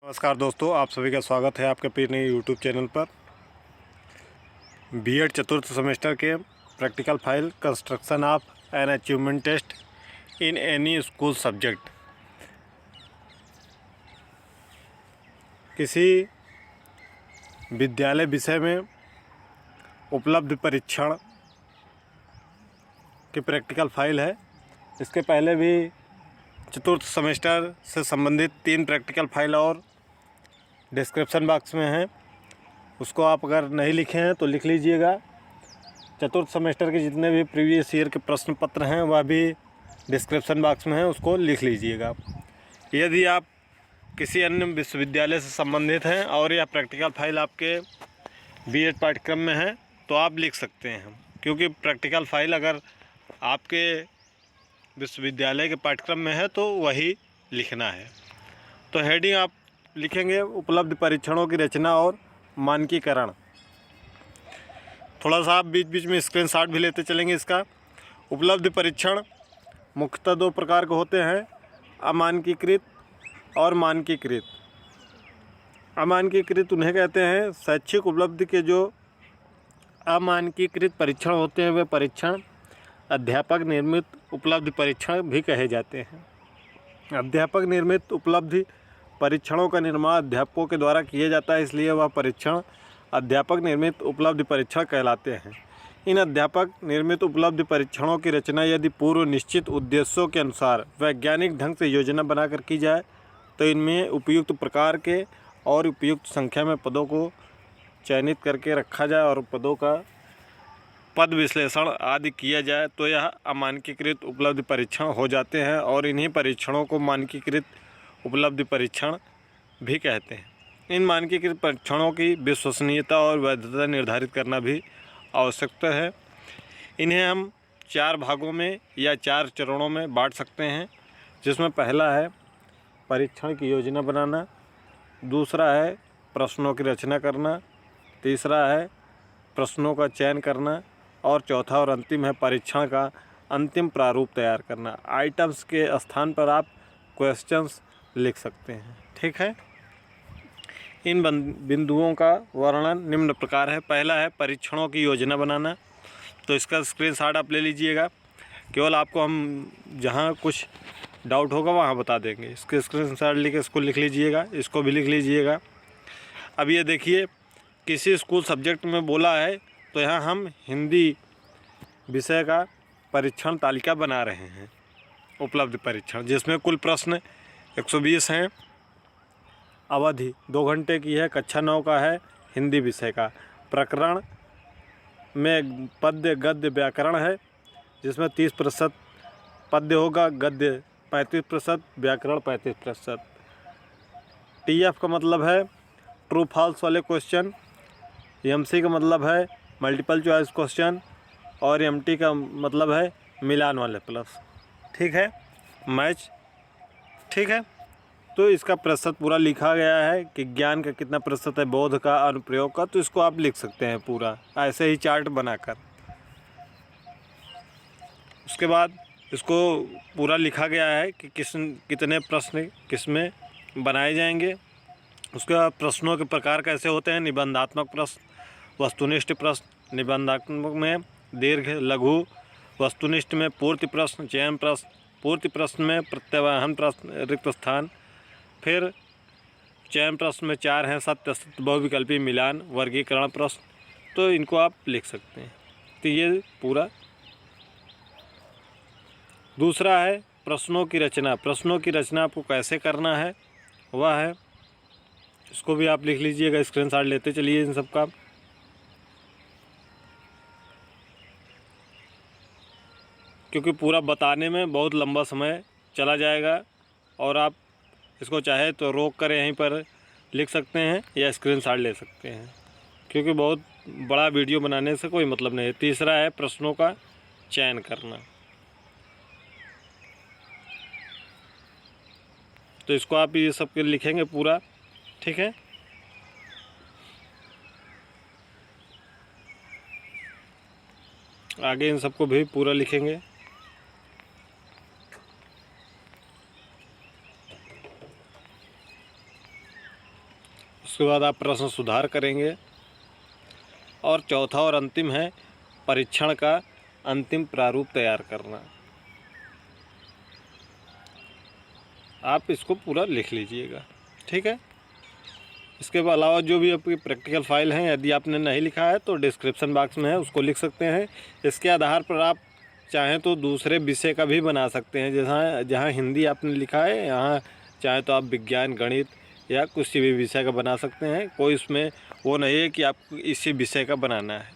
नमस्कार दोस्तों, आप सभी का स्वागत है आपके अपने यूट्यूब चैनल पर। बीएड चतुर्थ सेमेस्टर के practical file construction of an achievement test in any school subject. किसी विद्यालय विषय में उपलब्ध परीक्षण की प्रैक्टिकल फाइल है। इसके पहले भी चतुर्थ सेमेस्टर से संबंधित 3 प्रैक्टिकल फाइल और डिस्क्रिप्शन बॉक्स में है। उसको आप अगर नहीं लिखे हैं तो लिख लीजिएगा। चतुर्थ सेमेस्टर के जितने भी प्रीवियस ईयर के प्रश्न पत्र हैं वह भी डिस्क्रिप्शन बॉक्स में है, उसको लिख लीजिएगा। यदि आप किसी अन्य विश्वविद्यालय से संबंधित हैं और यह प्रैक्टिकल फाइल आपके बीएड पाठ्यक्रम में है तो आप लिख सकते हैं, क्योंकि प्रैक्टिकल फाइल अगर आपके विश्वविद्यालय के पाठ्यक्रम में है तो वही लिखना है। तो हेडिंग आप लिखेंगे उपलब्ध परीक्षणों की रचना और मानकीकरण। थोड़ा सा आप बीच बीच में स्क्रीनशॉट भी लेते चलेंगे इसका। उपलब्ध परीक्षण मुख्यतः 2 प्रकार के होते हैं, अमानकीकृत और मानकीकृत। अमानकीकृत उन्हें कहते हैं शैक्षिक उपलब्धि के जो अमानकीकृत परीक्षण होते हैं वे परीक्षण अध्यापक निर्मित उपलब्धि परीक्षण भी कहे जाते हैं। अध्यापक निर्मित उपलब्धि परीक्षणों का निर्माण अध्यापकों के द्वारा किया जाता है, इसलिए वह परीक्षण अध्यापक निर्मित उपलब्धि परीक्षण कहलाते हैं। इन अध्यापक निर्मित उपलब्धि परीक्षणों की रचना यदि पूर्व निश्चित उद्देश्यों के अनुसार वैज्ञानिक ढंग से योजना बनाकर की जाए तो इनमें उपयुक्त प्रकार के और उपयुक्त संख्या में पदों को चयनित करके रखा जाए और पदों का पद विश्लेषण आदि किया जाए तो यह अमानकीकृत उपलब्धि परीक्षण हो जाते हैं, और इन्हीं परीक्षणों को मानकीकृत उपलब्धि परीक्षण भी कहते हैं। इन मानकीकृत परीक्षणों की विश्वसनीयता और वैधता निर्धारित करना भी आवश्यकता है। इन्हें हम 4 भागों में या 4 चरणों में बांट सकते हैं, जिसमें पहला है परीक्षण की योजना बनाना, दूसरा है प्रश्नों की रचना करना, तीसरा है प्रश्नों का चयन करना, और चौथा और अंतिम है परीक्षण का अंतिम प्रारूप तैयार करना। आइटम्स के स्थान पर आप क्वेश्चंस लिख सकते हैं। ठीक है। इन बिंदुओं का वर्णन निम्न प्रकार है। पहला है परीक्षणों की योजना बनाना, तो इसका स्क्रीनशॉट आप ले लीजिएगा। केवल आपको हम जहां कुछ डाउट होगा वहां बता देंगे। इसके स्क्रीनशॉट लेके इसको लिख लीजिएगा, इसको भी लिख लीजिएगा। अब ये देखिए, किसी स्कूल सब्जेक्ट में बोला है तो यहाँ हम हिंदी विषय का परीक्षण तालिका बना रहे हैं, उपलब्ध परीक्षण, जिसमें कुल प्रश्न 120 हैं। अवधि 2 घंटे की है, कक्षा 9 का है, हिंदी विषय का। प्रकरण में पद्य गद्य व्याकरण है, जिसमें 30% पद्य होगा, गद्य 35%, व्याकरण 35%। TF का मतलब है ट्रू फॉल्स वाले क्वेश्चन, MC का मतलब है मल्टीपल चॉइस क्वेश्चन, और MT का मतलब है मिलान वाले प्लस। ठीक है, मैच। ठीक है, तो इसका प्रतिशत पूरा लिखा गया है कि ज्ञान का कितना प्रतिशत है, बोध का, अनुप्रयोग का, तो इसको आप लिख सकते हैं पूरा ऐसे ही चार्ट बनाकर। उसके बाद इसको पूरा लिखा गया है कि कितने प्रश्न किस में बनाए जाएंगे। उसके बाद प्रश्नों के प्रकार कैसे होते हैं, निबंधात्मक प्रश्न, वस्तुनिष्ठ प्रश्न, निबंधात्मक में दीर्घ लघु, वस्तुनिष्ठ में पूर्ति प्रश्न, चयन प्रश्न, पूर्ति प्रश्न में प्रत्यावाहन प्रश्न, रिक्त स्थान, फिर चयन प्रश्न में 4 हैं, सत्य असत्य, बहुविकल्पी, मिलान, वर्गीकरण प्रश्न। तो इनको आप लिख सकते हैं। तो ये पूरा। दूसरा है प्रश्नों की रचना। प्रश्नों की रचना आपको कैसे करना है वह है, इसको भी आप लिख लीजिएगा, स्क्रीनशॉट लेते चलिए इन सब का। क्योंकि पूरा बताने में बहुत लंबा समय चला जाएगा, और आप इसको चाहे तो रोक कर यहीं पर लिख सकते हैं या स्क्रीनशॉट ले सकते हैं, क्योंकि बहुत बड़ा वीडियो बनाने से कोई मतलब नहीं है। तीसरा है प्रश्नों का चयन करना, तो इसको आप ये सब के लिखेंगे पूरा। ठीक है, आगे इन सबको भी पूरा लिखेंगे। उसके बाद आप प्रश्न सुधार करेंगे। और चौथा और अंतिम है परीक्षण का अंतिम प्रारूप तैयार करना। आप इसको पूरा लिख लीजिएगा, ठीक है। इसके अलावा जो भी आपकी प्रैक्टिकल फाइल हैं, यदि आपने नहीं लिखा है तो डिस्क्रिप्शन बॉक्स में है, उसको लिख सकते हैं। इसके आधार पर आप चाहें तो दूसरे विषय का भी बना सकते हैं। जहाँ हिंदी आपने लिखा है, यहाँ चाहें तो आप विज्ञान, गणित या किसी भी विषय का बना सकते हैं। कोई इसमें वो नहीं है कि आपको इसी विषय का बनाना है।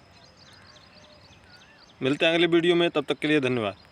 मिलते हैं अगले वीडियो में, तब तक के लिए धन्यवाद।